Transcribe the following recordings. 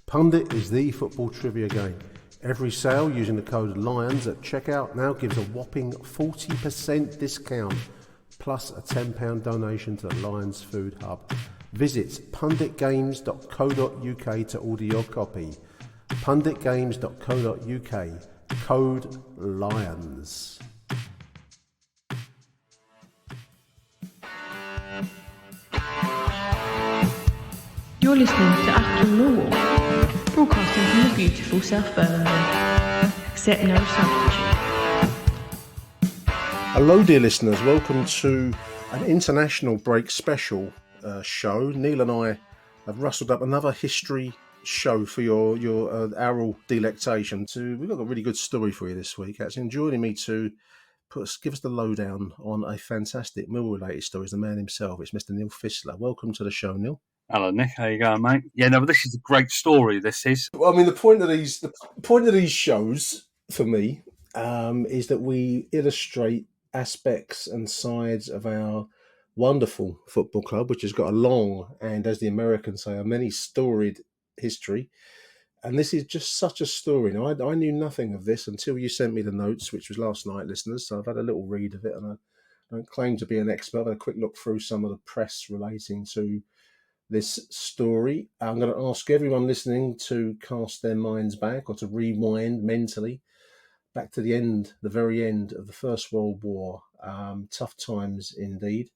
Pundit is the football trivia game. Every sale using the code LIONS at checkout now gives a whopping 40% discount, plus a £10 donation to the Lions Food Hub. Visit punditgames.co.uk to order your copy. punditgames.co.uk, code LIONS. You're listening to Achtung Millwall, broadcasting from the beautiful South Birmingham. Accept no substitute. Hello dear listeners, welcome to an international break special show. Neil and I have rustled up another history show for your oral delectation. We've got a really good story for you this week. Actually, joining me to give us the lowdown on a fantastic Millwall-related story is the man himself. It's Mr. Neil Fissler. Welcome to the show, Neil. Hello, Nick. How you going, mate? Yeah, no, but this is a great story. This is. Well, I mean, the point of these shows for me is that we illustrate aspects and sides of our wonderful football club, which has got a long and, as the Americans say, a many storied history. And this is just such a story. Now, I knew nothing of this until you sent me the notes, which was last night, listeners. So I've had a little read of it, and I don't claim to be an expert. I've had a quick look through some of the press relating to this story. I'm going to ask everyone listening to cast their minds back, or to rewind mentally back to the very end of the First World War. Tough times indeed.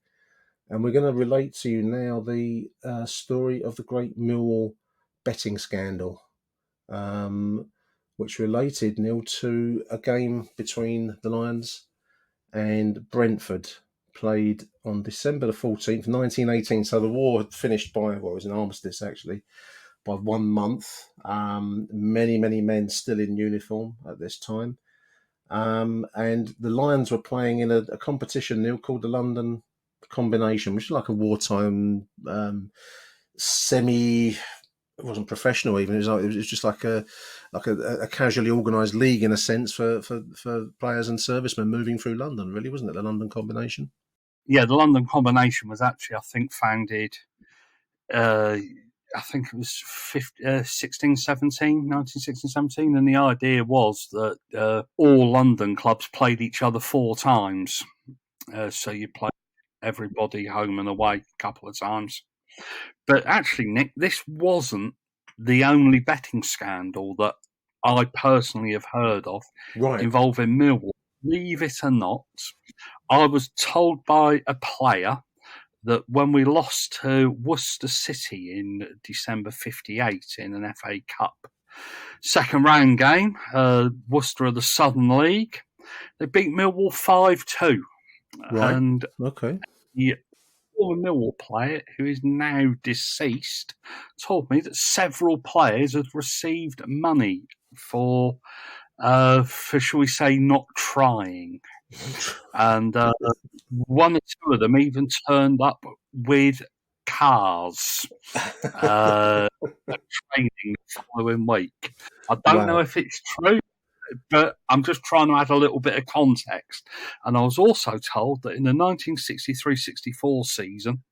And we're going to relate to you now the story of the great Millwall betting scandal, which related, Neil, to a game between the Lions and Brentford, played on December the 14th, 1918. So the war had finished by, it was an armistice actually, by 1 month. Many men still in uniform at this time. And the Lions were playing in a competition, Neil, called the London Combination, which is like a wartime it wasn't professional even. It was just like a casually organised league in a sense for players and servicemen moving through London, really, wasn't it? The London Combination. Yeah, the London Combination was actually, I think, founded, I think it was 1916-17, and the idea was that all London clubs played each other 4 times. So you play everybody home and away a couple of times. But actually, Nick, this wasn't the only betting scandal that I personally have heard of involving Millwall. Believe it or not, I was told by a player that when we lost to Worcester City in December 58 in an FA Cup second round game, Worcester of the Southern League, they beat Millwall 5-2. Right. And okay. The former Millwall player, who is now deceased, told me that several players had received money for shall we say, not trying. And one or two of them even turned up with cars training the following week. I don't know if it's true, but I'm just trying to add a little bit of context. And I was also told that in the 1963-64 season,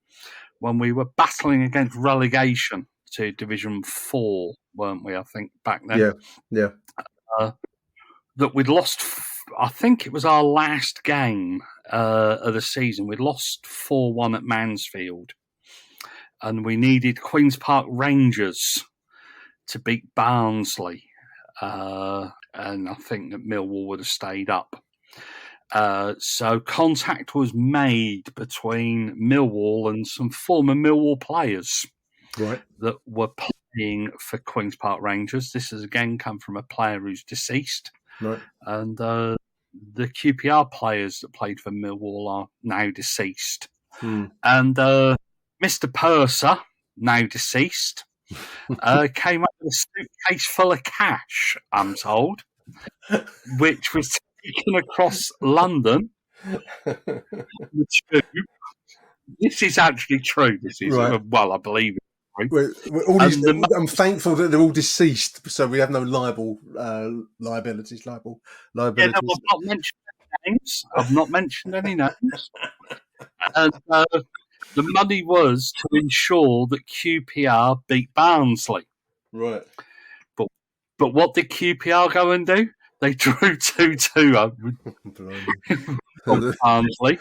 when we were battling against relegation to Division 4, weren't we, I think, back then? Yeah. That we'd lost, I think it was our last game of the season. We'd lost 4-1 at Mansfield. And we needed Queen's Park Rangers to beat Barnsley. And I think that Millwall would have stayed up. So contact was made between Millwall and some former Millwall players that were playing for Queen's Park Rangers. This has again come from a player who's deceased. Right. And the QPR players that played for Millwall are now deceased. And Mr. Purser, now deceased, came up with a suitcase full of cash, I'm told, which was taken across London. This is actually true. This is, well, I believe it. I'm thankful that they're all deceased, so we have no liabilities. Yeah, no, I've not mentioned any names. And the money was to ensure that QPR beat Barnsley. Right. But what did QPR go and do? They drew 2-2 from Barnsley.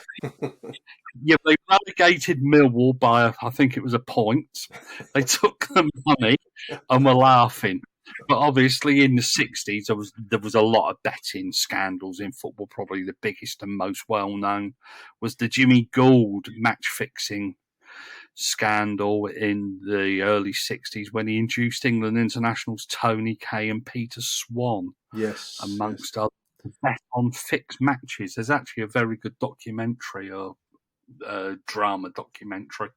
Yeah, they relegated Millwall by, I think it was a point. They took the money and were laughing. But obviously, in the 60s, there was a lot of betting scandals in football. Probably the biggest and most well known was the Jimmy Gould match fixing scandal in the early 60s when he induced England internationals Tony Kay and Peter Swan, amongst others, to bet on fixed matches. There's actually a very good documentary or drama documentary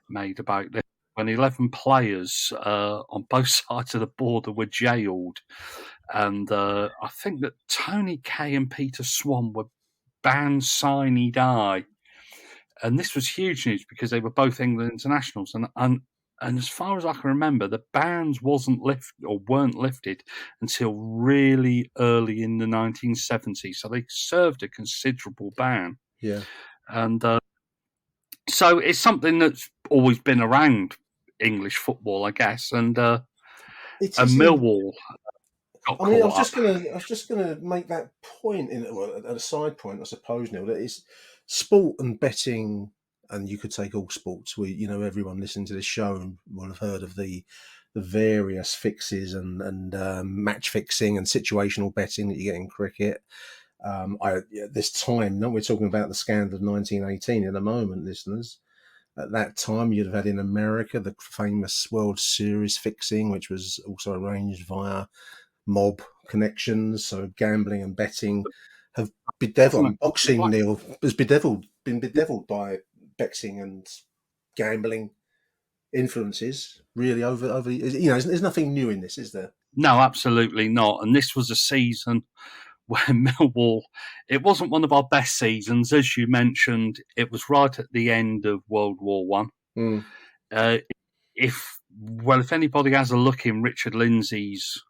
made about this. When 11 players on both sides of the border were jailed, and I think that Tony Kay and Peter Swan were banned sine die. And this was huge news because they were both England internationals. And as far as I can remember, the bans weren't lifted until really early in the 1970s. So they served a considerable ban. Yeah. And so it's something that's always been around English football, I guess. And Millwall. I mean, I was just gonna make that point at a side point, I suppose, Neil, that it's sport and betting, and you could take all sports. Everyone listening to this show will have heard of the various fixes and match fixing and situational betting that you get in cricket. This time, we're talking about the scandal of 1918 in a moment, listeners. At that time, you'd have had in America the famous World Series fixing, which was also arranged via mob connections. So gambling and betting have bedeviled. Boxing, Neil, has been bedeviled by betting and gambling influences. Really, over there's nothing new in this, is there? No, absolutely not. And this was a season where Millwall, it wasn't one of our best seasons. As you mentioned, it was right at the end of World War One. If anybody has a look in Richard Lindsay's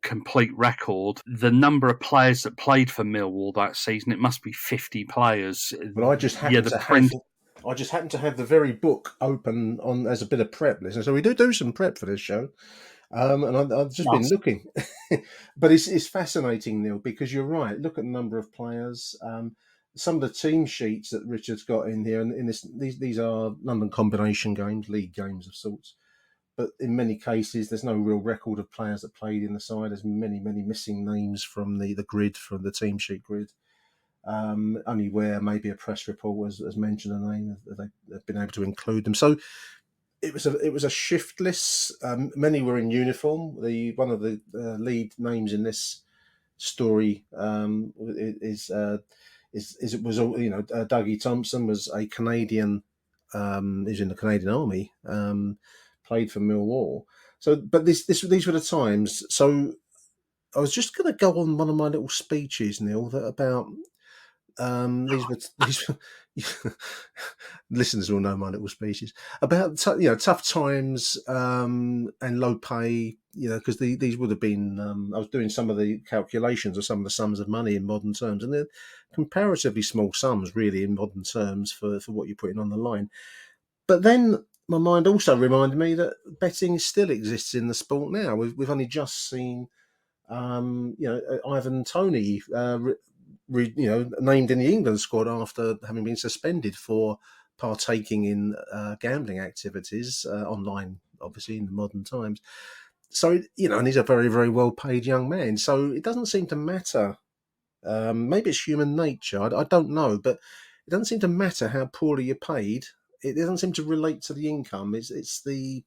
complete record, the number of players that played for Millwall that season, it must be 50 players. But I just happened to have the very book open on as a bit of prep, listener. So we do some prep for this show. And I've just been looking, but it's fascinating, Neil, because you're right. Look at the number of players. Some of the team sheets that Richard's got in here, and these are London combination games, league games of sorts. But in many cases, there's no real record of players that played in the side. There's many missing names from the grid, from the team sheet grid. Only where maybe a press report has mentioned a name, they've been able to include them. So. It was a shiftless. Many were in uniform. One of the lead names in this story is Dougie Thompson was a Canadian. He's in the Canadian Army. Played for Millwall. So, but these were the times. So, I was just going to go on one of my little speeches, Neil, that about. These listeners will know my little speeches about tough times and low pay. Because these would have been. I was doing some of the calculations of some of the sums of money in modern terms, and they're comparatively small sums, really, in modern terms for what you're putting on the line. But then my mind also reminded me that betting still exists in the sport now. We've only just seen, Ivan Toney. Named in the England squad after having been suspended for partaking in gambling activities online, obviously in the modern times. So, and he's a very, very well-paid young man. So it doesn't seem to matter. Maybe it's human nature. I don't know, but it doesn't seem to matter how poorly you're paid. It doesn't seem to relate to the income. It's the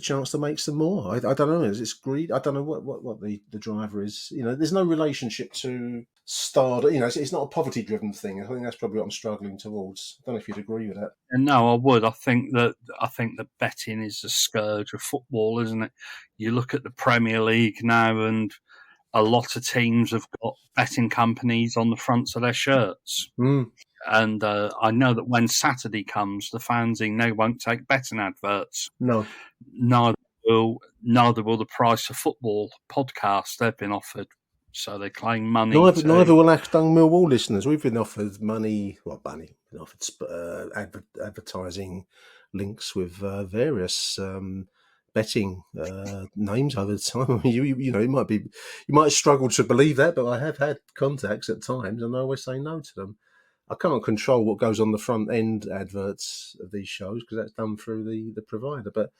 chance to make some more. I don't know. It's greed. I don't know what the driver is. There's no relationship to stardom. It's not a poverty-driven thing. I think that's probably what I'm struggling towards. I don't know if you'd agree with that. And no, I would. I think that betting is a scourge of football, isn't it? You look at the Premier League now, and a lot of teams have got betting companies on the fronts of their shirts. And I know that when Saturday comes, the fanzine, they won't take betting adverts. No. Neither will the Price of Football podcast. They've been offered, so they claim money. Neither will AchtungMillwall listeners. We've been offered money. Been offered advertising links with various betting names over the time. I mean, you know, you might struggle to believe that, but I have had contacts at times, and I always say no to them. I can't control what goes on the front end adverts of these shows because that's done through the provider. But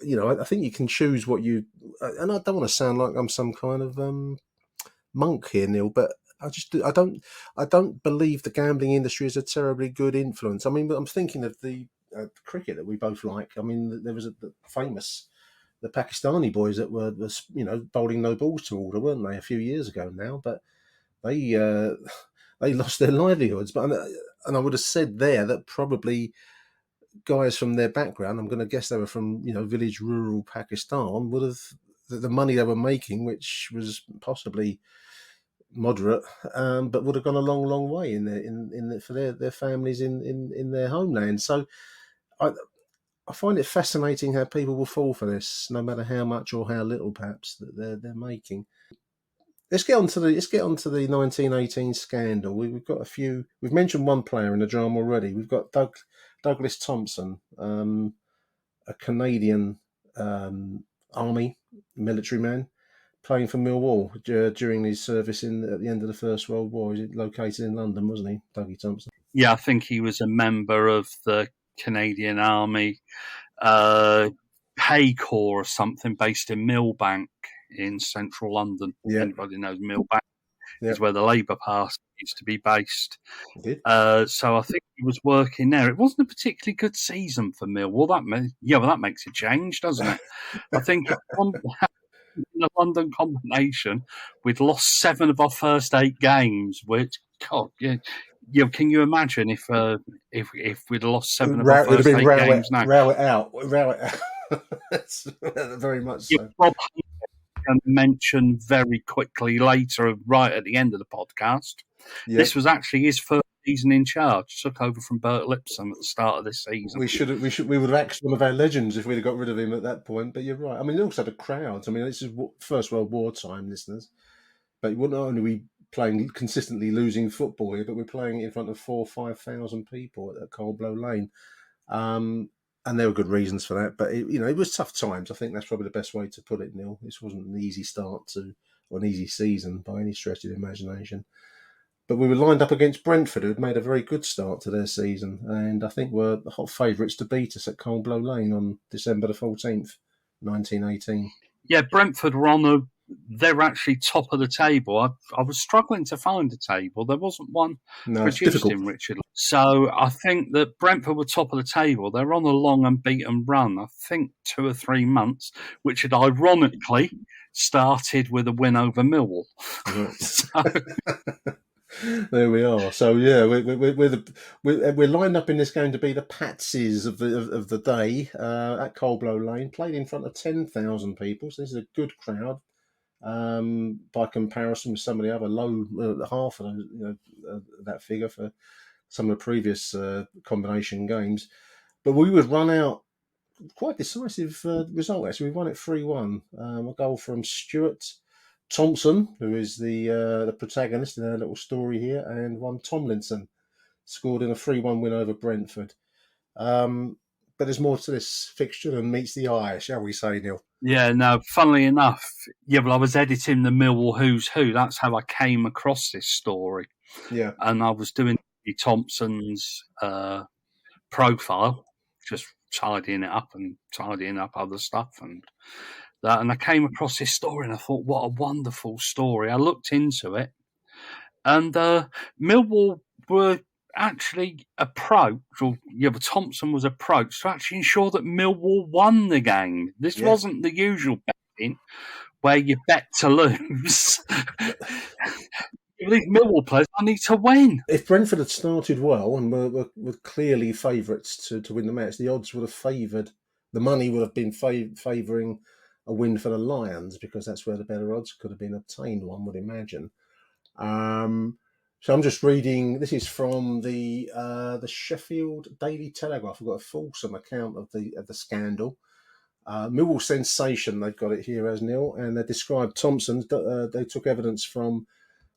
you know, I think you can choose what you. And I don't want to sound like I'm some kind of monk here, Neil, but I don't believe the gambling industry is a terribly good influence. I mean, I'm thinking of the cricket that we both like. I mean, there was the famous the Pakistani boys that were you know bowling no balls to order, weren't they, a few years ago now? But they they lost their livelihoods. But and I would have said there that probably guys from their background, I'm going to guess they were from you know village rural Pakistan, would have the money they were making, which was possibly moderate, but would have gone a long way for their families in their homeland. So I find it fascinating how people will fall for this, no matter how much or how little perhaps that they're making. Let's get on to the 1918 scandal. We've got a few. We've mentioned one player in the drama already. We've got Douglas Thompson, a Canadian army military man, playing for Millwall during his service at the end of the First World War. He's located in London, wasn't he, Dougie Thompson? Yeah, I think he was a member of the Canadian Army Pay Corps or something based in Millbank in central London. Yeah. Anybody knows Millbank is where the Labour Party used to be based. So I think he was working there. It wasn't a particularly good season for Millwall. That makes a change, doesn't it? I think in the London combination, we'd lost 7 of our first 8 games, which, God, yeah, can you imagine if we'd lost 7 of our first 8 games now? Row it out. That's very much so. Rob can mention very quickly later, right at the end of the podcast. Yep. This was actually his first season in charge. Took over from Bert Lipson at the start of this season. We would have axed one of our legends if we'd have got rid of him at that point. But you're right. I mean, also the crowds. I mean, this is First World War time, listeners. But not only are we playing consistently losing football here, but we're playing in front of 4,000 or 5,000 people at Coldblow Lane. And there were good reasons for that. But, it was tough times. I think that's probably the best way to put it, Neil. This wasn't an easy start or an easy season by any stretch of the imagination. But we were lined up against Brentford, who had made a very good start to their season. And I think were the hot favourites to beat us at Coldblow Lane on December the 14th, 1918. Yeah, Brentford were they're actually top of the table. I was struggling to find a table. There wasn't one produced in Richard. So I think that Brentford were top of the table. They're on a long unbeaten run, I think 2 or 3 months, which had ironically started with a win over Millwall. There we are. So yeah, we're lined up in this game to be the patsies of the day at Coldblow Lane. Played in front of 10,000 people, so this is a good crowd. By comparison with some of the other low half of that figure for some of the previous combination games, but we would run out quite decisive result. Actually, we won it 3-1. A goal from Stuart Thompson, who is the protagonist in our little story here, and one Tomlinson scored in a 3-1 win over Brentford. But there's more to this fixture than meets the eye, shall we say, Neil? Yeah, no, funnily enough, I was editing the Millwall Who's Who. That's how I came across this story. Yeah. And I was doing Thompson's profile, just tidying up other stuff and that. And I came across this story and I thought, what a wonderful story. I looked into it and Millwall were actually approached, Thompson was approached to actually ensure that Millwall won the game. This wasn't the usual betting where you bet to lose. These Millwall players, I need to win. If Brentford had started well and were clearly favourites to win the match, the odds would have favoured, the money would have been favouring a win for the Lions, because that's where the better odds could have been obtained, one would imagine. So I'm just reading. This is from the Sheffield Daily Telegraph. We've got a fulsome account of the scandal. Millwall sensation. They've got it here as Neil, and they described Thompson. They took evidence from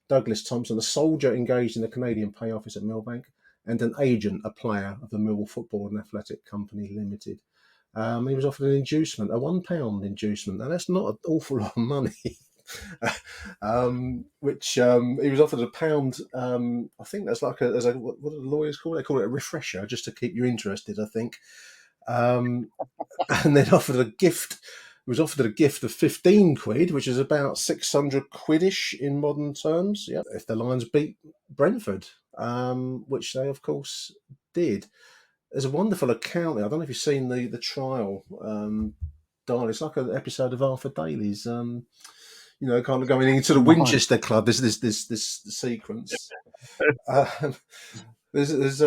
Douglas Thompson, a soldier engaged in the Canadian Pay Office at Millbank, and an agent, a player of the Millwall Football and Athletic Company Limited. He was offered an inducement, a £1 inducement, and that's not an awful lot of money. Which he was offered £1. I think that's like what do the lawyers call it? They call it a refresher, just to keep you interested, I think. And then offered a gift. He was offered a gift of 15 quid, which is about 600 quid-ish in modern terms. Yeah, if the Lions beat Brentford, which they of course did. There's a wonderful account there. I don't know if you've seen the trial. Darling, it's like an episode of Arthur Daly's. Kind of going into the Winchester Club. There's this sequence. There's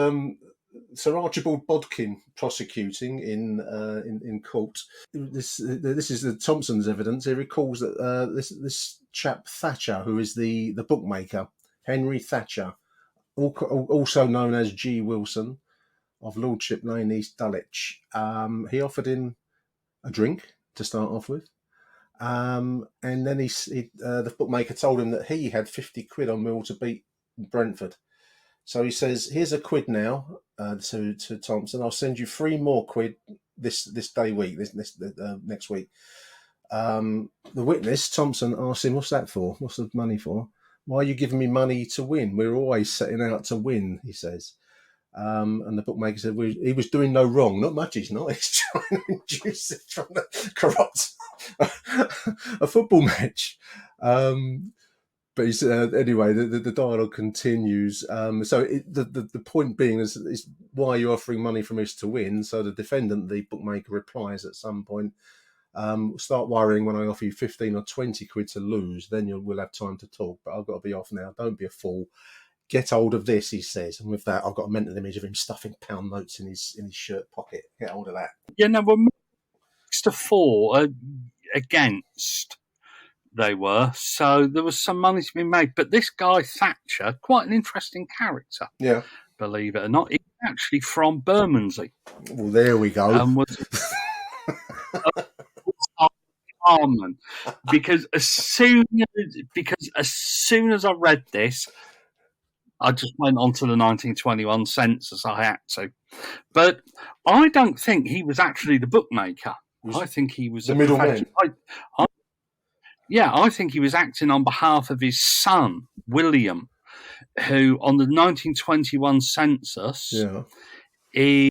Sir Archibald Bodkin prosecuting in court. This is the Thompson's evidence. He recalls that this chap Thatcher, who is the bookmaker, Henry Thatcher, also known as G. Wilson, of Lordship Lane, East Dulwich. He offered him a drink to start off with. And then the bookmaker told him that he had 50 quid on Mill to beat Brentford. So he says, "Here's a quid now to Thompson. I'll send you 3 more quid this next week." The witness, Thompson, asked him, "What's that for? What's the money for?" "Why are you giving me money to win? We're always setting out to win," he says. And the bookmaker said, "He was doing no wrong. Not much he's not. He's trying to induce it, trying to corrupt a football match." But he said, anyway, the dialogue continues. So the point being is why are you offering money from us to win? So the defendant, the bookmaker, replies at some point, "Start worrying when I offer you 15 or 20 quid to lose. Then we'll have time to talk. But I've got to be off now. Don't be a fool. Get hold of this," he says. And with that, I've got a mental image of him stuffing pound notes in his shirt pocket. Get hold of that. Yeah, no, we're 6-4 against. They were. So there was some money to be made. But this guy, Thatcher, quite an interesting character. Yeah. Believe it or not. He's actually from Bermondsey. Well, there we go. Because as soon as I read this, I just went on to the 1921 census. I had to. But I don't think he was actually the bookmaker. I think he was the middleman. I think he was acting on behalf of his son, William, who on the 1921 census is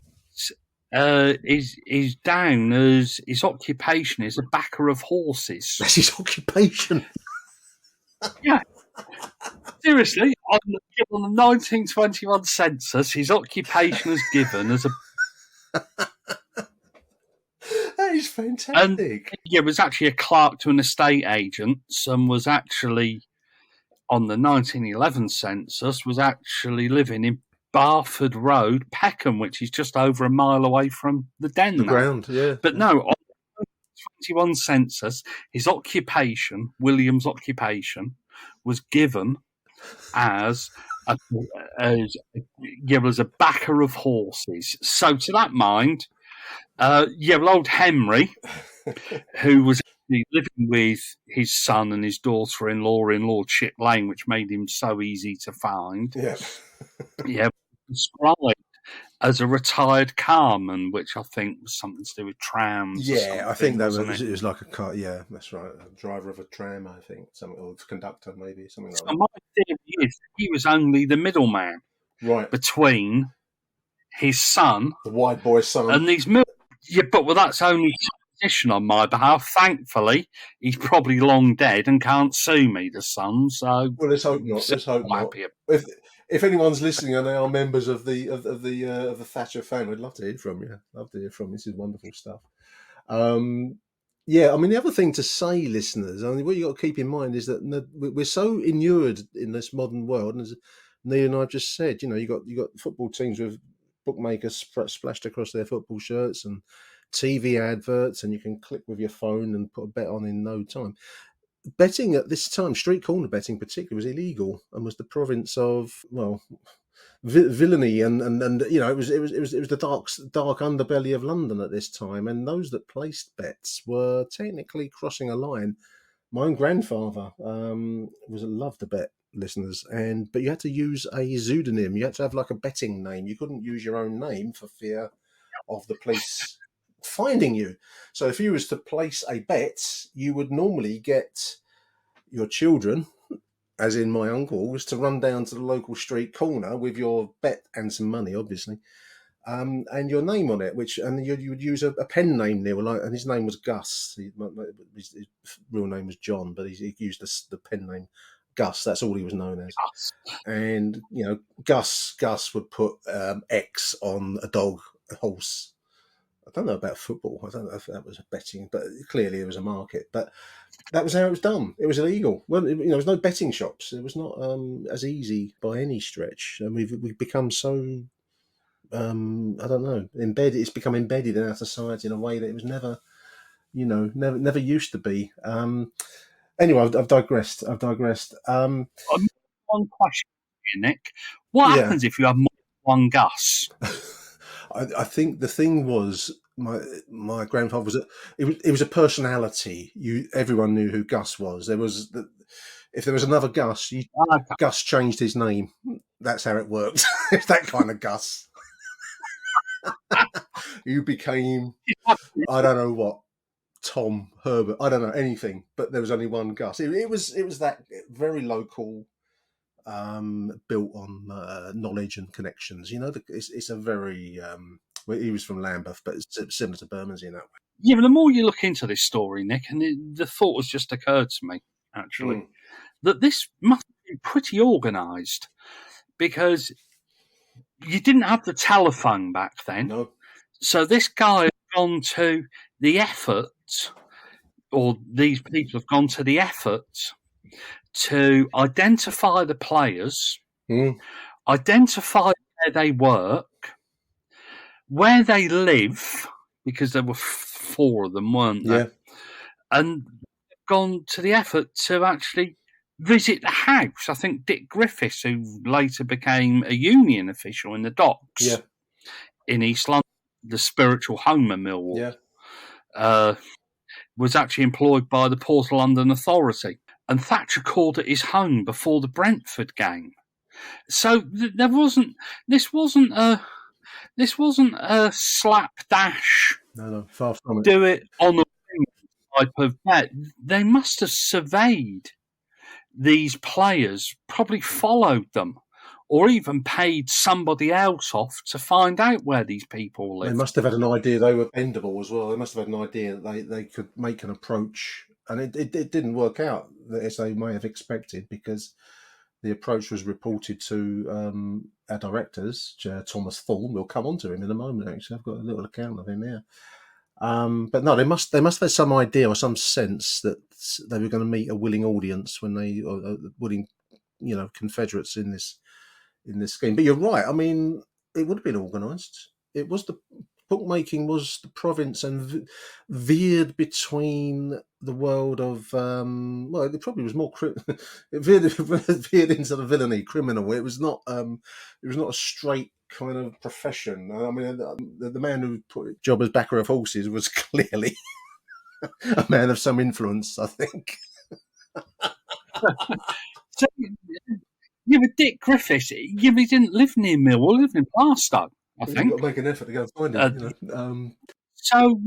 down as his occupation is a backer of horses. That's his occupation? Yeah. Seriously, on the 1921 census, his occupation is given as a... That is fantastic. And was actually a clerk to an estate agent, and was actually, on the 1911 census, was actually living in Barford Road, Peckham, which is just over a mile away from the Den. The ground, yeah. But no, on the 1921 census, his occupation, William's occupation, was given as a backer of horses. So to that mind, old Henry, who was living with his son and his daughter-in-law in Lordship Lane, which made him so easy to find, described as a retired carman, which I think was something to do with trams. Yeah, I think that it was like a car. Yeah, that's right. A driver of a tram, I think, something, or conductor, maybe something like that. My theory is he was only the middleman, right, between his son, the wide boy's son, and these. But that's only supposition on my behalf. Thankfully, he's probably long dead and can't sue me, the son. So, well, let's hope not. Let's hope not. If anyone's listening and they are members of the Thatcher family, I'd love to hear from you. Love to hear from you. This is wonderful stuff. The other thing to say, listeners, what you got to keep in mind is that we're so inured in this modern world, and as Neil and I just said, you got football teams with bookmakers splashed across their football shirts and TV adverts, and you can click with your phone and put a bet on in no time. Betting at this time, street corner betting particularly, was illegal and was the province of villainy, and it was the dark underbelly of London at this time, and those that placed bets were technically crossing a line. My own grandfather loved to bet, listeners, but you had to use a pseudonym. You had to have like a betting name. You couldn't use your own name for fear of the police finding you. So if you was to place a bet, you would normally get your children, as in my uncle, was to run down to the local street corner with your bet and some money, obviously, and your name on it, and you would use a pen name, Neil, and his name was Gus. His real name was John, but he used the pen name Gus. That's all he was known as. And Gus would put X on a dog, a horse. I don't know about football. I don't know if that was a betting, but clearly there was a market. But that was how it was done. It was illegal. Well, there was no betting shops. It was not as easy by any stretch. And we've become so I don't know, embedded. It's become embedded in our society in a way that it was never used to be. Anyway, I've digressed. One question, Nick. What happens if you have more than one Gus? I think the thing was my grandfather was it was a personality. Everyone knew who Gus was. If there was another Gus, Gus changed his name. That's how it worked. It's that kind of Gus. You became, I don't know what, Tom, Herbert, I don't know anything, but there was only one Gus. It was that very local, built on knowledge and connections. It's a very. He was from Lambeth, but it's similar to Bermondsey in that way. Yeah, but the more you look into this story, Nick, and the thought has just occurred to me, actually, that this must be pretty organised, because you didn't have the telephone back then. No. So this guy has gone to the effort, or these people have gone to the effort to identify the players, identify where they work, where they live, because there were 4 of them, weren't there? Yeah. And gone to the effort to actually visit the house. I think Dick Griffiths, who later became a union official in the docks in East London, the spiritual home of Millwall, was actually employed by the Port of London Authority. And Thatcher called it his home before the Brentford game. So this wasn't a slapdash. No, far from it. Do it on the wing type of bet. They must have surveyed these players, probably followed them, or even paid somebody else off to find out where these people live. They must have had an idea they were bendable as well. They must have had an idea that they could make an approach, and it didn't work out as they may have expected, because the approach was reported to our directors, Thomas Thorne. We'll come on to him in a moment, actually. I've got a little account of him here. But no, they must have had some idea or some sense that they were going to meet a willing audience when willing, confederates in this scheme. But you're right. I mean, it would have been organised. It was bookmaking was the province, and veered between the world of it probably was more it veered into the villainy, criminal. It was not a straight kind of profession. I mean, the man who put job as backer of horses was clearly a man of some influence, I think. So, but Dick Griffiths, he didn't live near Millwall, he lived in Plaistow, I think. You've got to make an effort to go and find him. So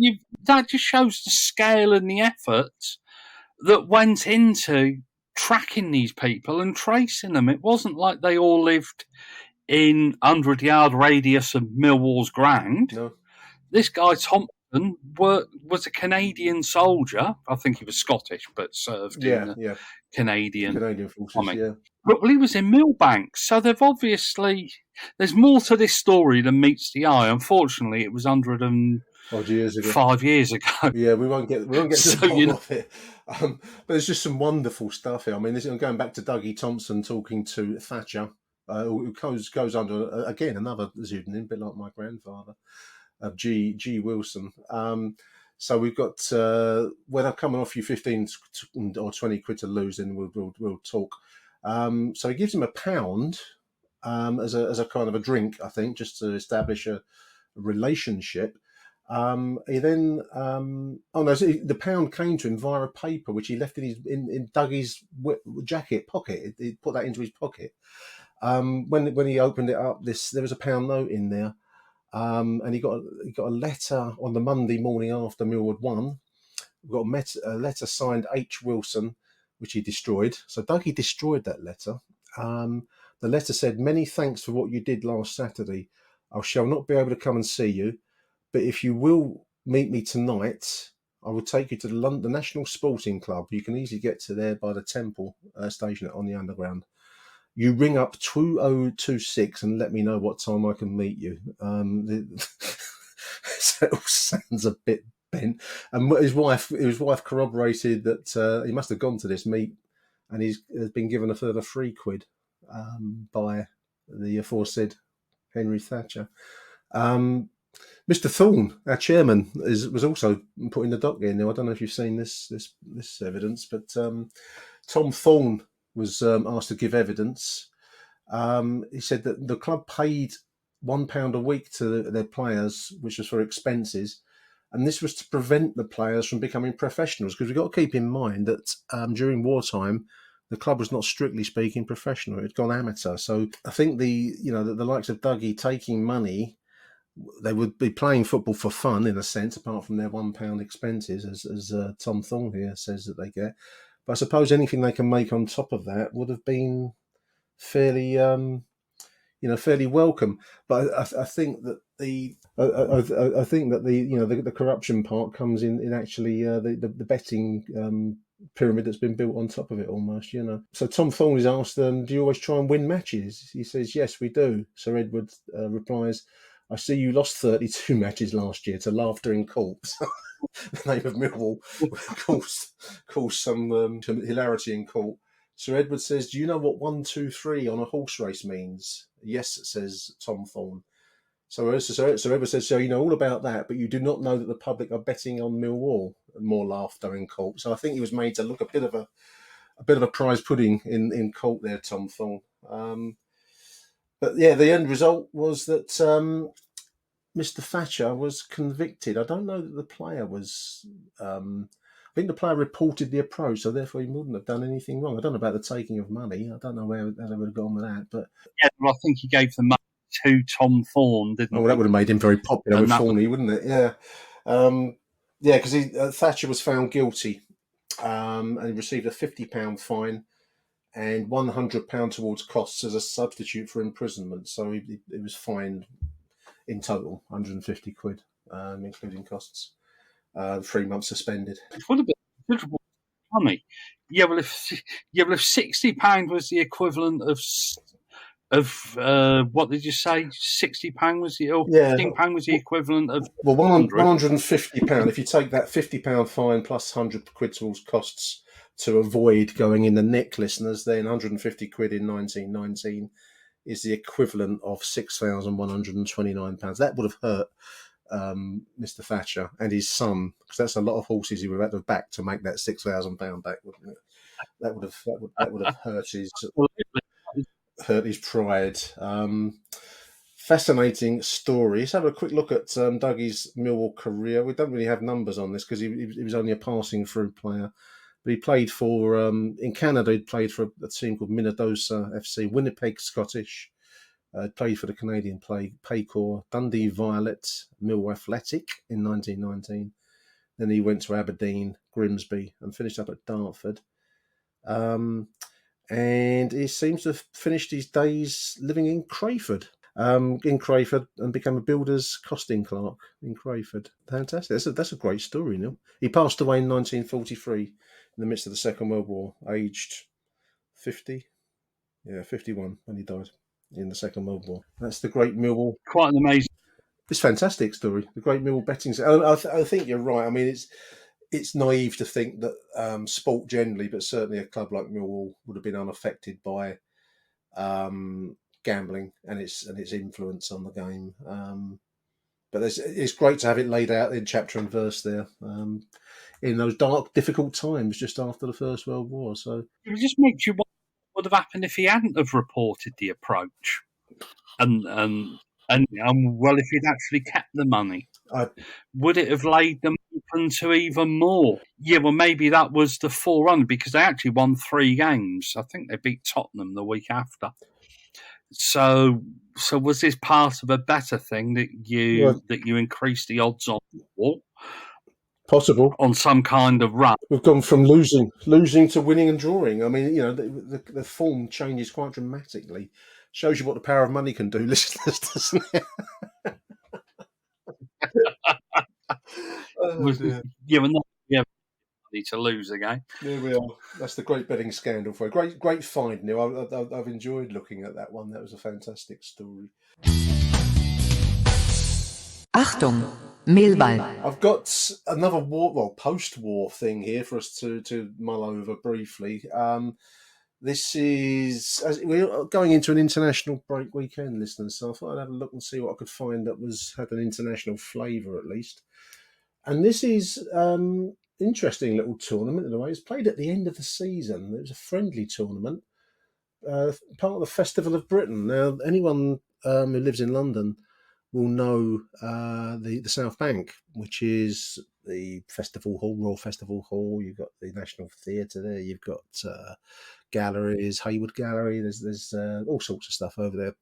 that just shows the scale and the effort that went into tracking these people and tracing them. It wasn't like they all lived in 100-yard radius of Millwall's ground. No. This guy Thompson was a Canadian soldier. I think he was Scottish, but served in the Canadian forces. army. Yeah. But he was in Millbank, so there's more to this story than meets the eye. Unfortunately, it was 105 years ago. Yeah, we won't get to the bottom of it. But there's just some wonderful stuff here. I mean, I'm going back to Dougie Thompson talking to Thatcher, who goes under again another pseudonym, a bit like my grandfather, G. Wilson. So we've got when I'm coming off you 15 or 20 quid to lose, then we'll talk. So he gives him £1 as a kind of a drink, I think, just to establish a relationship. He then the £1 came to him via a paper which he left in Dougie's jacket pocket. He put that into his pocket. When he opened it up, there was a £1 note in there. and he got a letter on the Monday morning after Millwall had won. We got a letter signed H. Wilson, which he destroyed. So Dougie destroyed that letter. The letter said, "Many thanks for what you did last Saturday. I shall not be able to come and see you, but if you will meet me tonight, I will take you to the National Sporting Club. You can easily get to there by the Temple station on the Underground. You ring up 2026 and let me know what time I can meet you." So it all sounds a bit bent. And his wife corroborated that he must have gone to this meet, and has been given a further £3 by the aforesaid Henry Thatcher. Mr. Thorne, our chairman, was also put in the dock here. Now, I don't know if you've seen this evidence, but Tom Thorne was asked to give evidence. He said that the club paid £1 a week to their players, which was for expenses, and this was to prevent the players from becoming professionals. Because we've got to keep in mind that during wartime, the club was not strictly speaking professional; it had gone amateur. So I think the likes of Dougie taking money, they would be playing football for fun in a sense, apart from their £1 expenses, as Tom Thorne here says that they get. But I suppose anything they can make on top of that would have been fairly welcome. But I think that the corruption part comes in actually the betting pyramid that's been built on top of it almost. So Tom Thorne is asked, "Do you always try and win matches?" He says, "Yes, we do." Sir Edward replies, "I see you lost 32 matches last year to Laughter in Court." The name of Millwall caused some hilarity in court. Sir Edward says, "Do you know what 1, 2, 3 on a horse race means?" "Yes," says Tom Thorne. So Sir Edward says, "So you know all about that, but you do not know that the public are betting on Millwall." And more laughter in court. So I think he was made to look a bit of a prize pudding in court there, Tom Thorne. But yeah, the end result was that Mr. Thatcher was convicted. I don't know that the player was. I think the player reported the approach, so therefore he wouldn't have done anything wrong. I don't know about the taking of money. I don't know how they would have gone with that. But yeah, well, I think he gave the money to Tom Thorne, didn't he? That would have made him very popular with Thorny, wouldn't it? Yeah. Because Thatcher was found guilty and he received a £50 fine and £100 towards costs as a substitute for imprisonment. So he was fined in total £150, including costs. 3 months suspended. It would have been considerable money. Yeah, well, if £60 was the equivalent of what did you say? £60 was £15 was the equivalent of £150. If you take that £50 fine plus £100 towards costs to avoid going in the nick, listeners, then £150 in 1919 is the equivalent of £6,129. That would have hurt Mr. Thatcher and his son, because that's a lot of horses he would have had to back to make that £6,000 back, wouldn't it? That would have hurt his pride. Fascinating story. Let's have a quick look at Dougie's Millwall career. We don't really have numbers on this because he was only a passing through player. But he played for, in Canada, he played for a team called Minnedosa FC, Winnipeg Scottish. Played for the Canadian Paycor, Dundee Violet, Millwall Athletic in 1919. Then he went to Aberdeen, Grimsby, and finished up at Dartford. And he seems to have finished his days living in Crayford. And became a builder's costing clerk in Crayford. Fantastic. That's a great story, Neil. He passed away in 1943 in the midst of the Second World War, aged 50. Yeah, 51 when he died in the Second World War. That's the great Millwall. Quite an amazing. It's a fantastic story. The great Millwall betting. I think you're right. I mean, it's naive to think that sport generally, but certainly a club like Millwall would have been unaffected by gambling and its influence on the game. But it's great to have it laid out in chapter and verse there in those dark, difficult times just after the First World War. So it just makes you wonder what would have happened if he hadn't have reported the approach, and well, if he'd actually kept the money, would it have laid them open to even more? Yeah, well, maybe that was the forerunner because they actually won 3 games. I think they beat Tottenham the week after. So So was this part of a better thing that you increased the odds on Millwall Possible. on some kind of run? We've gone from losing to winning and drawing. I mean, the form changes quite dramatically. Shows you what the power of money can do, listeners, doesn't it? Oh, dear. You were not money to lose again. There we are. That's the great betting scandal for a great find, Neil. I've enjoyed looking at that one. That was a fantastic story. Achtung, Millwall. I've got another post-war thing here for us to mull over briefly. This is, as we're going into an international break weekend, listeners, so I thought I'd have a look and see what I could find that had an international flavour at least. And this is interesting little tournament in a way. It's played at the end of the season. It was a friendly tournament, part of the Festival of Britain. Now, anyone who lives in London will know the South Bank, which is the Festival Hall, Royal Festival Hall. You've got the National Theatre there. You've got galleries, Hayward Gallery. There's all sorts of stuff over there.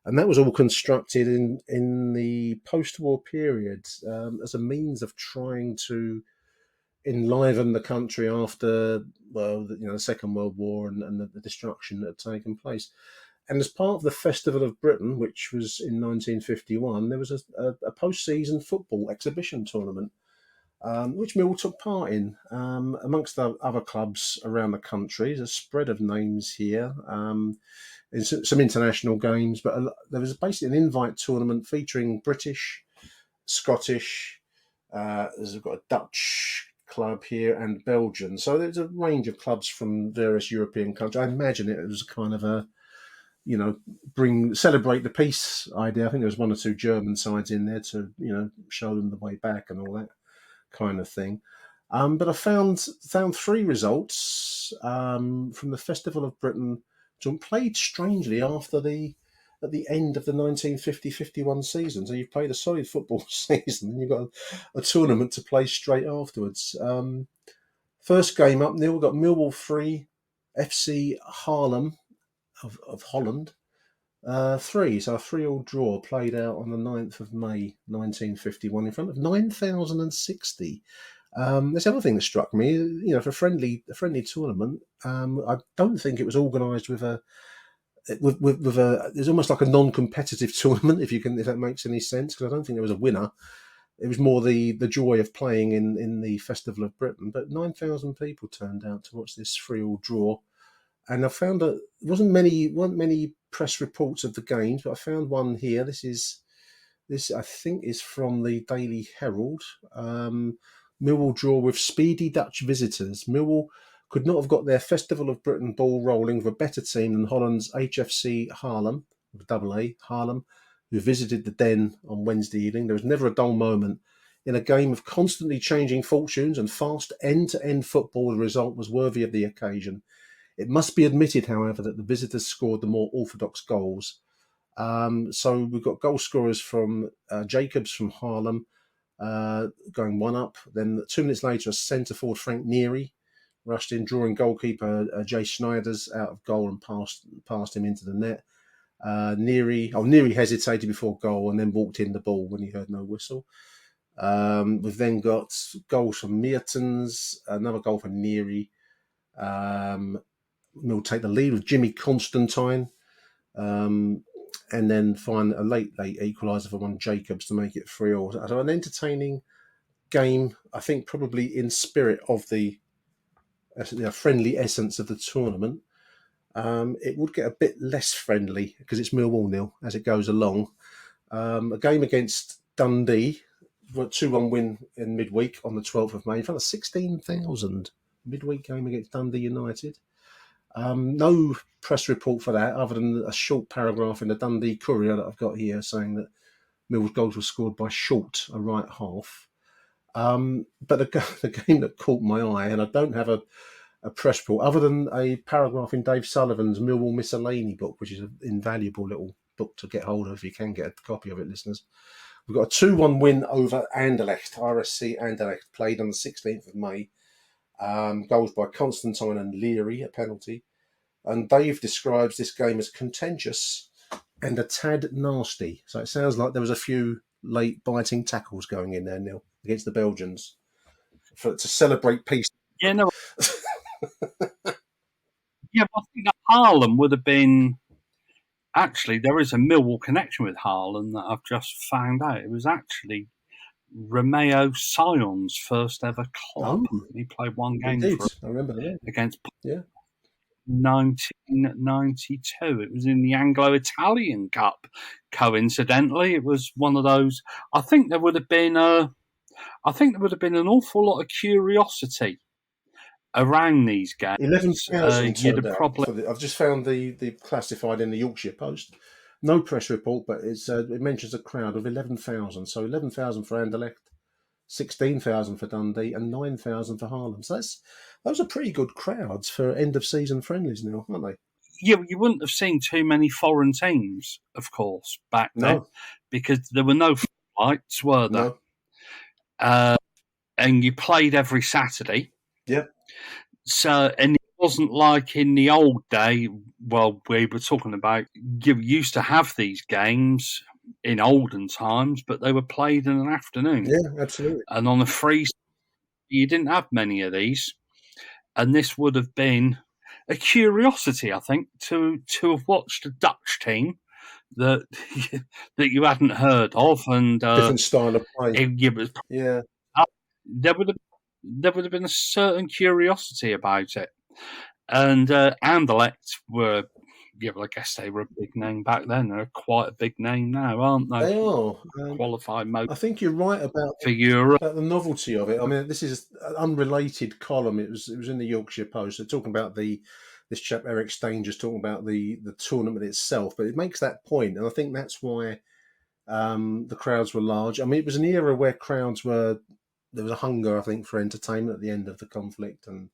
And that was all constructed in the post-war period as a means of trying to enliven the country after, the Second World War and the destruction that had taken place. And as part of the Festival of Britain, which was in 1951, there was a post-season football exhibition tournament, which Millwall took part in, amongst the other clubs around the country. There's a spread of names here. In some international games, but there was basically an invite tournament featuring British, Scottish, we've got a Dutch club here and Belgian. So there's a range of clubs from various European countries. I imagine it was kind of a, celebrate the peace idea. I think there was one or two German sides in there to, show them the way back and all that kind of thing. But I found three results from the Festival of Britain. Played strangely at the end of the 1950-51 season. So you've played a solid football season and you've got a tournament to play straight afterwards. First game up, Neil, we've got Millwall 3, FC Harlem of Holland 3. So a 3-3 draw played out on the 9th of May 1951 in front of 9,060. There's another thing that struck me, for a friendly tournament. I don't think it was organised with there's almost like a non-competitive tournament, if that makes any sense, because I don't think there was a winner. It was more the joy of playing in the Festival of Britain. But 9,000 people turned out to watch this 3-3 draw, and I found that there weren't many press reports of the games, but I found one here. This I think is from the Daily Herald. Millwall draw with speedy Dutch visitors. Millwall could not have got their Festival of Britain ball rolling with a better team than Holland's HFC Harlem, with double A, Harlem, who visited the Den on Wednesday evening. There was never a dull moment. In a game of constantly changing fortunes and fast end-to-end football, the result was worthy of the occasion. It must be admitted, however, that the visitors scored the more orthodox goals. So we've got goal scorers from Jacobs from Harlem, going one up. Then 2 minutes later, a centre forward, Frank Neary, rushed in, drawing goalkeeper Jay Schneiders out of goal and passed him into the net. Neary hesitated before goal and then walked in the ball when he heard no whistle. We've then got goals from Meertens, another goal for Neary. We'll take the lead with Jimmy Constantine. And then find a late equaliser for one Jacobs to make it 3-3. So an entertaining game, I think, probably in spirit of the friendly essence of the tournament. It would get a bit less friendly because it's Millwall nil as it goes along. A game against Dundee, a 2-1 win in midweek on the 12th of May in front of 16,000. Midweek game against Dundee United. No press report for that other than a short paragraph in the Dundee Courier that I've got here saying that Millwall's goals were scored by Short, a right half. But the game that caught my eye, and I don't have a press report other than a paragraph in Dave Sullivan's Millwall Miscellany book, which is an invaluable little book to get hold of if you can get a copy of it, listeners. We've got a 2-1 win over Anderlecht, RSC Anderlecht, played on the 16th of May. Goals by Constantine and Leary, a penalty. And Dave describes this game as contentious and a tad nasty. So it sounds like there was a few late biting tackles going in there, Neil, against the Belgians to celebrate peace. Yeah, no. Yeah, I think that Harlem would have been. Actually, there is a Millwall connection with Harlem that I've just found out. It was actually Romeo Sion's first ever club. Oh, he played one game indeed. for I remember that. against Yeah. 1992. It was in the Anglo-Italian Cup. Coincidentally, it was one of those. I think there would have been an awful lot of curiosity around these games. 11,000 probably. I've just found the classified in the Yorkshire Post. No press report, but it mentions a crowd of 11,000. So 11,000 for Anderlecht, 16,000 for Dundee, and 9,000 for Harlem. So those are pretty good crowds for end of season friendlies now, aren't they? Yeah, you wouldn't have seen too many foreign teams, of course, back then, because there were no flights, were there? No. And you played every Saturday. Yeah. So, and it wasn't like in the old day. Well, we were talking about you used to have these games in olden times, but they were played in an afternoon. Yeah, absolutely. And on a free, you didn't have many of these, and this would have been a curiosity, I think, to have watched a Dutch team that you hadn't heard of, and different style of play. There would have been a certain curiosity about it, and Anderlecht were. Yeah, well, I guess they were a big name back then. They're quite a big name now, aren't they? They are. Qualified most. I think you're right about the novelty of it. I mean, this is an unrelated column. It was in the Yorkshire Post. They're talking about this chap Eric Stanger's talking about the tournament itself, but it makes that point, and I think that's why the crowds were large. I mean, it was an era where there was a hunger, I think, for entertainment at the end of the conflict, and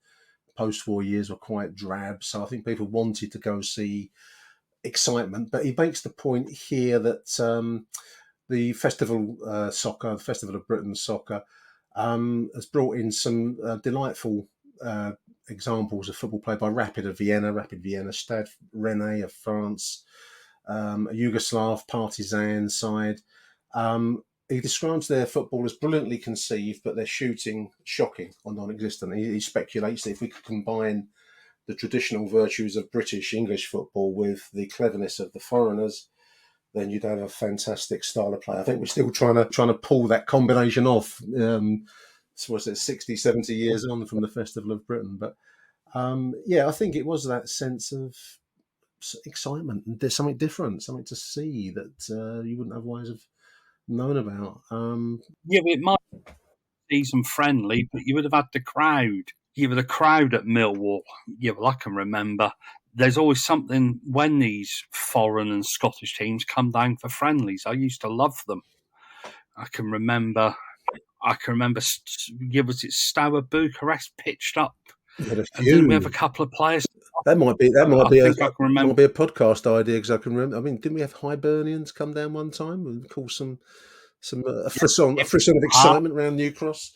post-war years were quite drab. So I think people wanted to go see excitement. But he makes the point here that the Festival Soccer, the Festival of Britain Soccer, has brought in some delightful examples of football played by Rapid Vienna, Stade Rennais of France, a Yugoslav Partizan side. He describes their football as brilliantly conceived, but their shooting shocking or non-existent. He speculates that if we could combine the traditional virtues of English football with the cleverness of the foreigners, then you'd have a fantastic style of play. I think we're still trying to pull that combination off. So was it 60, 70 years on from the Festival of Britain? But I think it was that sense of excitement and there's something different, something to see that you wouldn't otherwise have known about. It might be season friendly, but you would have had the crowd. You were the crowd at Millwall. Yeah, well, I can remember. There's always something when these foreign and Scottish teams come down for friendlies. I used to love them. I can remember. Was it Stour Bucharest pitched up? And didn't we have a couple of players? That might be a podcast idea because I can remember. I mean, didn't we have Hibernians come down one time and cause a frisson of excitement around New Cross?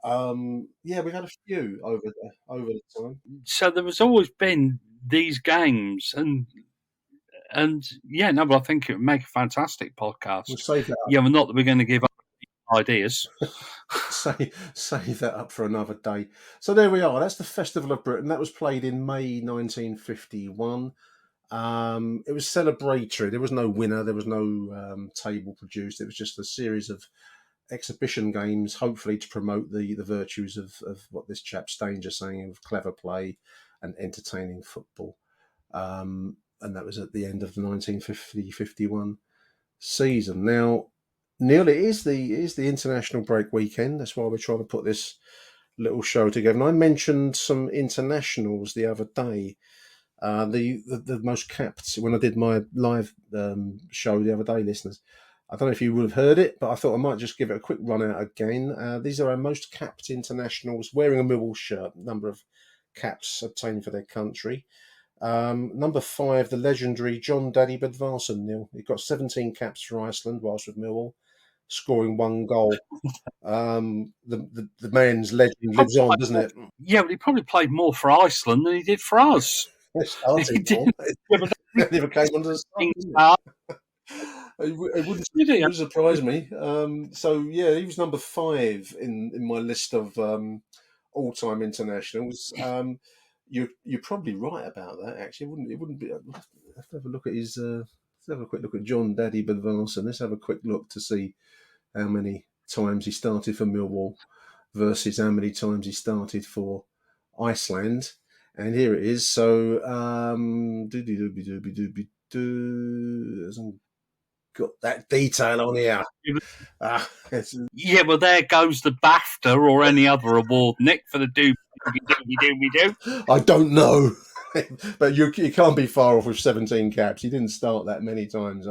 We had a few over the time. So there has always been these games, but I think it would make a fantastic podcast. We'll save that up. Yeah, well, not that we're going to give up ideas. Save that up for another day. So there we are. That's the Festival of Britain. That was played in May 1951. It was celebratory. There was no winner. There was no table produced. It was just a series of exhibition games, hopefully to promote the virtues of what this chap Stanger's saying of clever play and entertaining football. And that was at the end of the 1950-51 season. Now, Neil, it is the international break weekend. That's why we're trying to put this little show together. And I mentioned some internationals the other day. The most capped when I did my live show the other day, listeners. I don't know if you would have heard it, but I thought I might just give it a quick run out again. These are our most capped internationals wearing a Millwall shirt. Number of caps obtained for their country. Number 5, the legendary John Daddy Bodvarsson, Neil. He got 17 caps for Iceland whilst with Millwall, scoring 1 goal. The man's legend lives on, doesn't it? Yeah, but he probably played more for Iceland than he did for us. He never came under the sun. It wouldn't, Did it he? wouldn't surprise me. So yeah, he was number 5 in my list of all-time internationals. You're probably right about that. Actually, it wouldn't be. Let's have a look at his. Let's have a quick look at John Daddy Budvarsson. Let's have a quick look to see how many times he started for Millwall versus how many times he started for Iceland. And here it is. So, hasn't got that detail on here. Yeah, well, there goes the BAFTA or any other award, Nick, for the doobie-doobie-doobie-doo. I don't know. But you can't be far off with 17 caps. He didn't start that many times,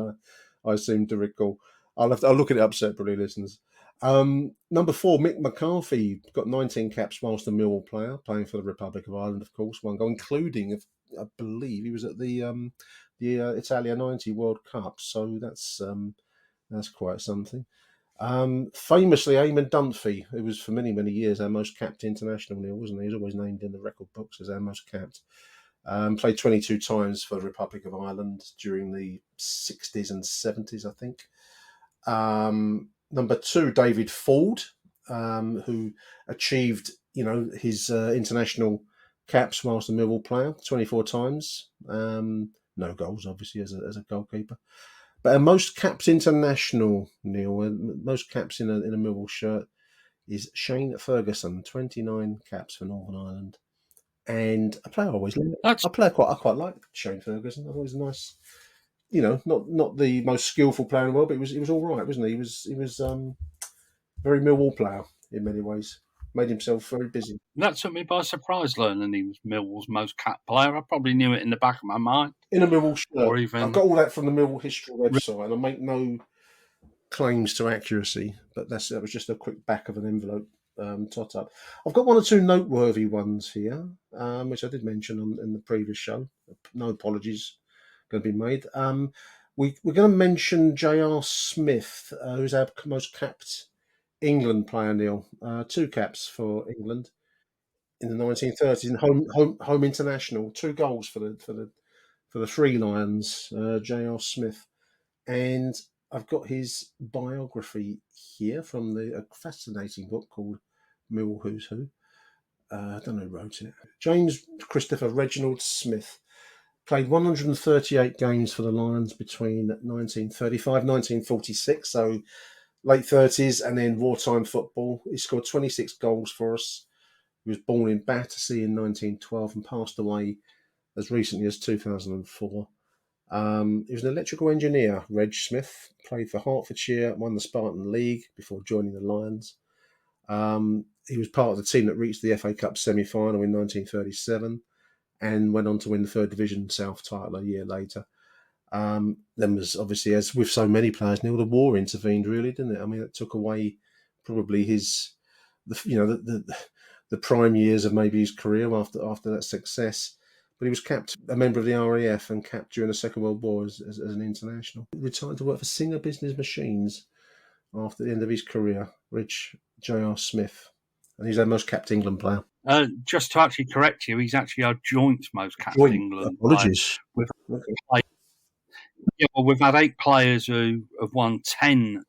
I seem to recall. I'll look it up separately, listeners. Number 4, Mick McCarthy got 19 caps whilst a Millwall player, playing for the Republic of Ireland, of course, one goal, including, I believe, he was at the Italia 90 World Cup. So that's quite something. Famously, Eamon Dunphy, who was for many, many years our most capped international, Neil, wasn't he? He was always named in the record books as our most capped. Played 22 times for the Republic of Ireland during the 60s and 70s, I think. Number 2, David Ford, who achieved, his international caps whilst a Millwall player, 24 times. No goals, obviously, as a goalkeeper. But our most caps international, Neil, most caps in a Millwall shirt is Shane Ferguson, 29 caps for Northern Ireland. And a player I always liked. I quite like Shane Ferguson. I thought he was nice. Not the most skillful player in the world, but he was all right, wasn't he? He was very Millwall player in many ways. Made himself very busy. That took me by surprise, learning he was Millwall's most capped player. I probably knew it in the back of my mind. In a Millwall shirt. I've got all that from the Millwall history website, and I make no claims to accuracy, but that was just a quick back of an envelope tot up. I've got 1 or 2 noteworthy ones here, which I did mention in the previous show. No apologies going to be made. We're going to mention J.R. Smith, who's our most capped England player, Neil. 2 caps for England in the 1930s in home international. 2 goals for the Three Lions, J.R. Smith. And I've got his biography here from a fascinating book called Millwall Who's Who. I don't know who wrote it. James Christopher Reginald Smith played 138 games for the Lions between 1935 and 1946, so late 30s, and then wartime football. He scored 26 goals for us. He was born in Battersea in 1912 and passed away as recently as 2004. He was an electrical engineer. Reg Smith played for Hertfordshire, won the Spartan League before joining the Lions. He was part of the team that reached the FA Cup semi-final in 1937 and went on to win the 3rd Division South title a year later. Then was obviously, as with so many players, Neil, the war intervened, really, didn't it? I mean, it took away probably the prime years of maybe his career after that success. But he was capped, a member of the RAF, and capped during the Second World War as an international. He retired to work for Singer Business Machines after the end of his career. Rich J.R. Smith, and he's our most capped England player. Just to actually correct you, he's actually our joint most capped England Apologies. player. We've had 8 players who have won 10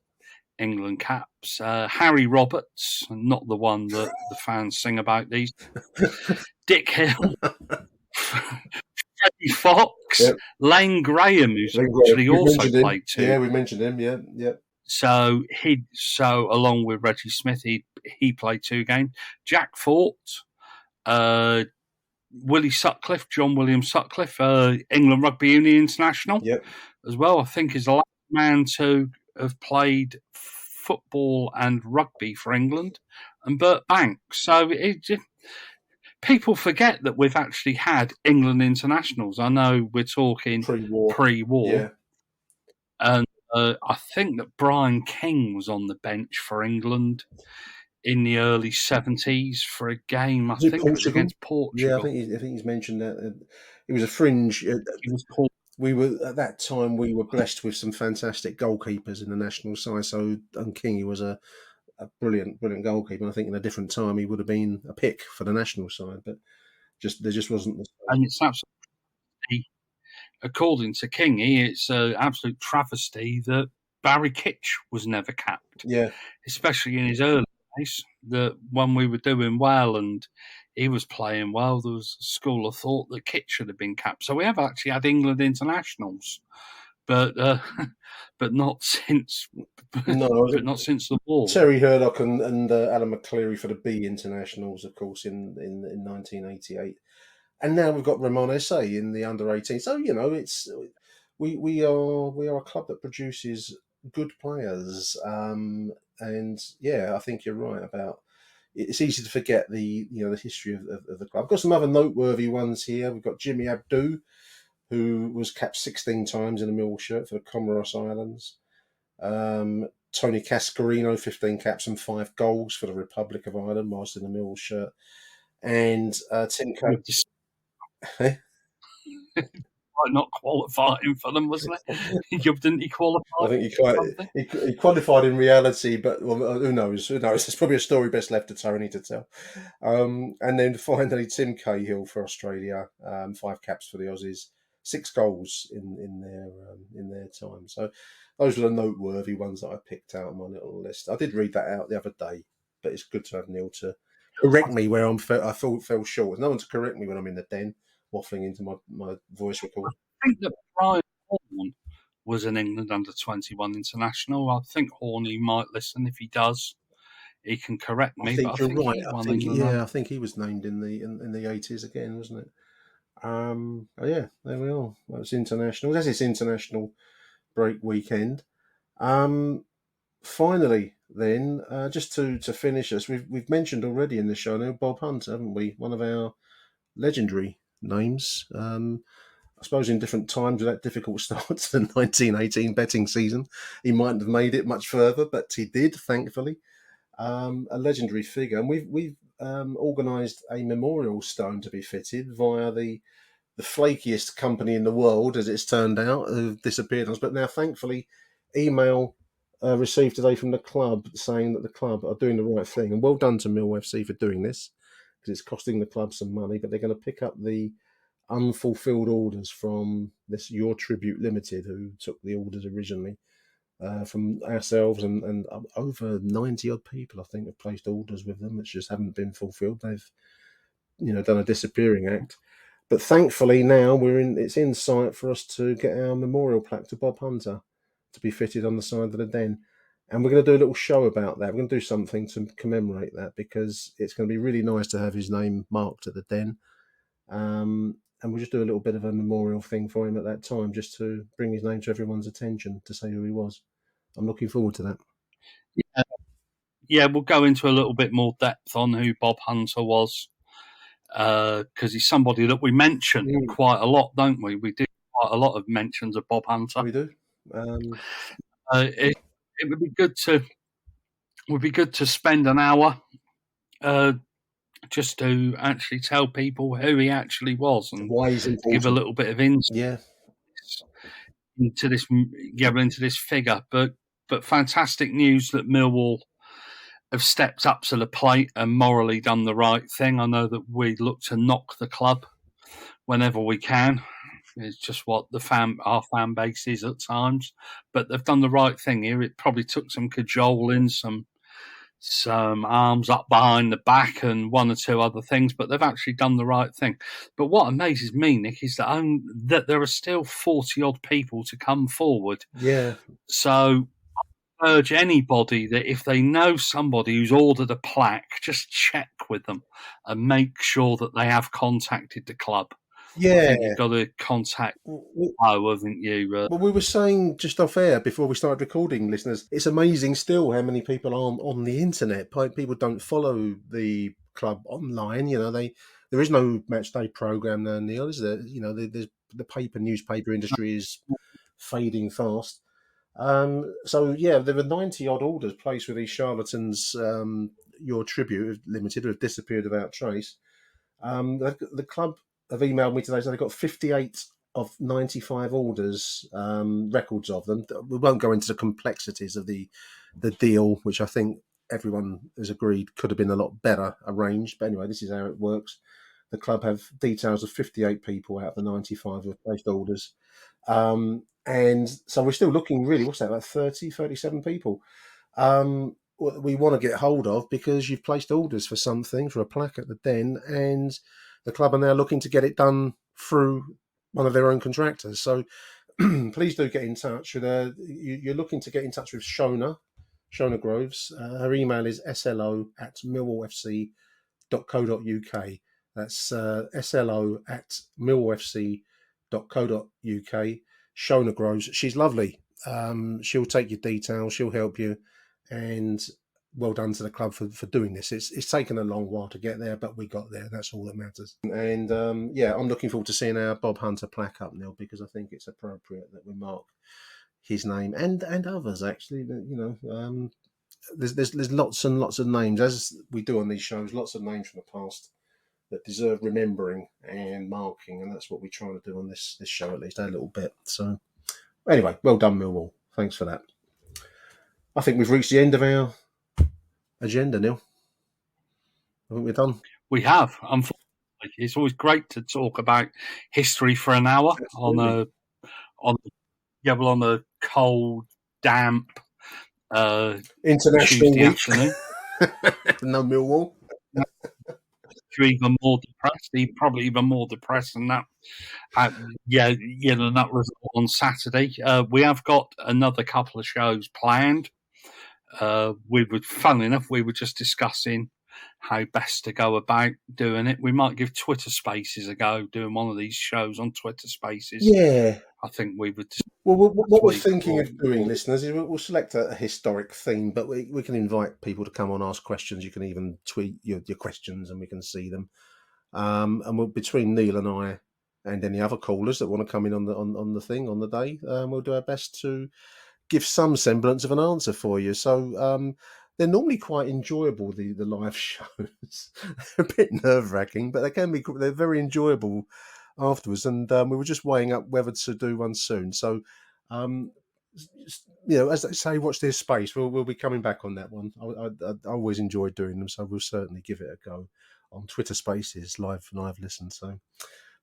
England caps. Harry Roberts, not the one that the fans sing about these. Dick Hill. Freddie Fox, yep. Lane Graham, who's actually also played 2. Yeah, we mentioned him. Yeah. So along with Reggie Smith, he played 2 games. Jack Fort, Willie Sutcliffe, John William Sutcliffe, England Rugby Union International, yep. as well. I think is the last man to have played football and rugby for England, and Bert Banks. So people forget that we've actually had England internationals. I know we're talking pre-war. Yeah. And I think that Brian King was on the bench for England in the early 70s for a game. I think it was against Portugal. Yeah, I think he's mentioned that. It was a fringe. We were at that time. We were blessed with some fantastic goalkeepers in the national side. So, King, he was a brilliant goalkeeper. I think in a different time he would have been a pick for the national side, but there just wasn't the same. And it's absolutely according to Kingy, it's an absolute travesty that Barry Kitch was never capped. Yeah. Especially in his early days, that when we were doing well and he was playing well, there was a school of thought that Kitch should have been capped. So we have actually had England internationals, but not since but not since the war. Terry Hurdock and Alan McCleary for the B internationals, of course, in 1988, and now we've got Ramon Esse in the under-18. So it's we are a club that produces good players, and yeah, I think you're right about. It's easy to forget the history of the club. I've got some other noteworthy ones here. We've got Jimmy Abdu, who was capped 16 times in a Millwall shirt for the Comoros Islands. Tony Cascarino, 15 caps and 5 goals for the Republic of Ireland, whilst in a Millwall shirt. And Tim Coe. Not qualifying for them, wasn't it? Didn't he qualify? I think he qualified in reality, but who knows? It's probably a story best left to Tony to tell. And then finally, Tim Cahill for Australia, 5 caps for the Aussies, 6 goals in their time. So those were the noteworthy ones that I picked out on my little list. I did read that out the other day, but it's good to have Neil to correct me where I fell short. There's no one to correct me when I'm in the den, waffling into my voice recorder. I think that Brian Horn was an England under-21 international. I think Horny might listen. If he does, he can correct me. I think you're right. I think he was named in the 80s again, wasn't it? Yeah, there we are. That was international. That's its international break weekend. Finally, then, just to finish us, we've mentioned already in the show now Bob Hunt, haven't we? One of our legendary names. I suppose in different times with that difficult start to the 1918 betting season, he mightn't have made it much further, but he did, thankfully. A legendary figure, and we've organised a memorial stone to be fitted via the flakiest company in the world, as it's turned out, have disappeared on us. But now, thankfully, email received today from the club saying that the club are doing the right thing, and well done to Millwall FC for doing this, because it's costing the club some money. But they're going to pick up the unfulfilled orders from this Your Tribute Limited, who took the orders originally from ourselves, and over 90 odd people, I think, have placed orders with them, which just haven't been fulfilled. They've, done a disappearing act. But thankfully now it's in sight for us to get our memorial plaque to Bob Hunter to be fitted on the side of the den. And we're going to do a little show about that. We're going to do something to commemorate that, because it's going to be really nice to have his name marked at the den. And we'll just do a little bit of a memorial thing for him at that time, just to bring his name to everyone's attention, to say who he was. I'm looking forward to that. Yeah, we'll go into a little bit more depth on who Bob Hunter was, because he's somebody that we mention quite a lot, don't we? We do quite a lot of mentions of Bob Hunter. We do. It would be good to spend an hour just to actually tell people who he actually was, and why he's important. Give a little bit of insight into this figure. But fantastic news that Millwall have stepped up to the plate and morally done the right thing. I know that we look to knock the club whenever we can. It's just what our fan base is at times. But they've done the right thing here. It probably took some cajoling, some arms up behind the back and one or two other things, but they've actually done the right thing. But what amazes me, Nick, is that there are still 40-odd people to come forward. Yeah. So I urge anybody that if they know somebody who's ordered a plaque, just check with them and make sure that they have contacted the club. Yeah. I think you've got to contact haven't you? Well, we were saying just off air before we started recording, listeners, it's amazing still how many people aren't on the internet. People don't follow the club online. There is no match day program now, Neil, is there? There's the newspaper industry is fading fast. So yeah, there were 90 odd orders placed with these charlatans. Your Tribute Limited, who have disappeared without trace. The club have emailed me today, so they've got 58 of 95 orders, records of them. We won't go into the complexities of the deal, which I think everyone has agreed could have been a lot better arranged. But anyway, this is how it works. the club have details of 58 people out of the 95 who have placed orders. And so we're still looking really, what's that, about 30, 37 people we want to get hold of, because you've placed orders for something, for a plaque at the Den, and the club are now looking to get it done through one of their own contractors. So please do get in touch. You're looking to get in touch with Shona Groves. Her email is slo@millwallfc.co.uk. That's slo@millwallfc.co.uk. Shona Groves. She's lovely. She'll take your details. She'll help you. And well done to the club for doing this. It's taken a long while to get there, but we got there. That's all that matters. And I'm looking forward to seeing our Bob Hunter plaque up, Neil, because I think it's appropriate that we mark his name and others, actually. There's lots and lots of names, as we do on these shows, lots of names from the past that deserve remembering and marking, and that's what we try to do on this show, at least a little bit. So anyway, well done, Millwall. Thanks for that. I think we've reached the end of our agenda, Neil. I think we're done. We have, unfortunately. It's always great to talk about history for an hour on a cold, damp international Tuesday week. afternoon. No Millwall. You're even more depressed. You're probably even more depressed than that. Than that result on Saturday. We have got another couple of shows planned. Funnily enough, we were just discussing how best to go about doing it. We might give Twitter Spaces a go, doing one of these shows on Twitter Spaces. Yeah. I think we would. Well, what we're thinking of doing, listeners, is we'll select a historic theme, but we can invite people to come on, ask questions. You can even tweet your questions and we can see them. And between Neil and I and any other callers that want to come in on the thing on the day, we'll do our best to give some semblance of an answer for you. So they're normally quite enjoyable, the live shows. They're a bit nerve-wracking, but they're very enjoyable afterwards. And we were just weighing up whether to do one soon. So, as they say, watch this space. We'll be coming back on that one. I always enjoy doing them, so we'll certainly give it a go on Twitter Spaces, live listen. So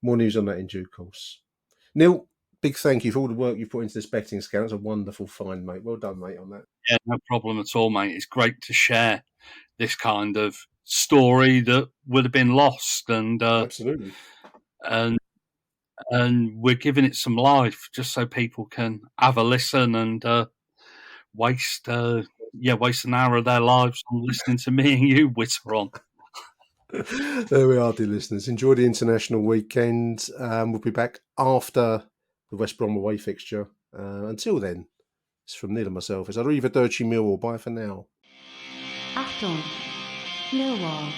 more news on that in due course. Neil, big thank you for all the work you've put into this betting scale. It's a wonderful find, mate. Well done, mate, on that. Yeah, no problem at all, mate. It's great to share this kind of story that would have been lost, and absolutely, and we're giving it some life just so people can have a listen and waste an hour of their lives on listening to me and you whitter on. There we are, dear listeners. Enjoy the international weekend. We'll be back after the West Brom away fixture. Until then, it's from Neil and myself. It's Arrivederci Millwall. Bye for now. Achtung, Millwall.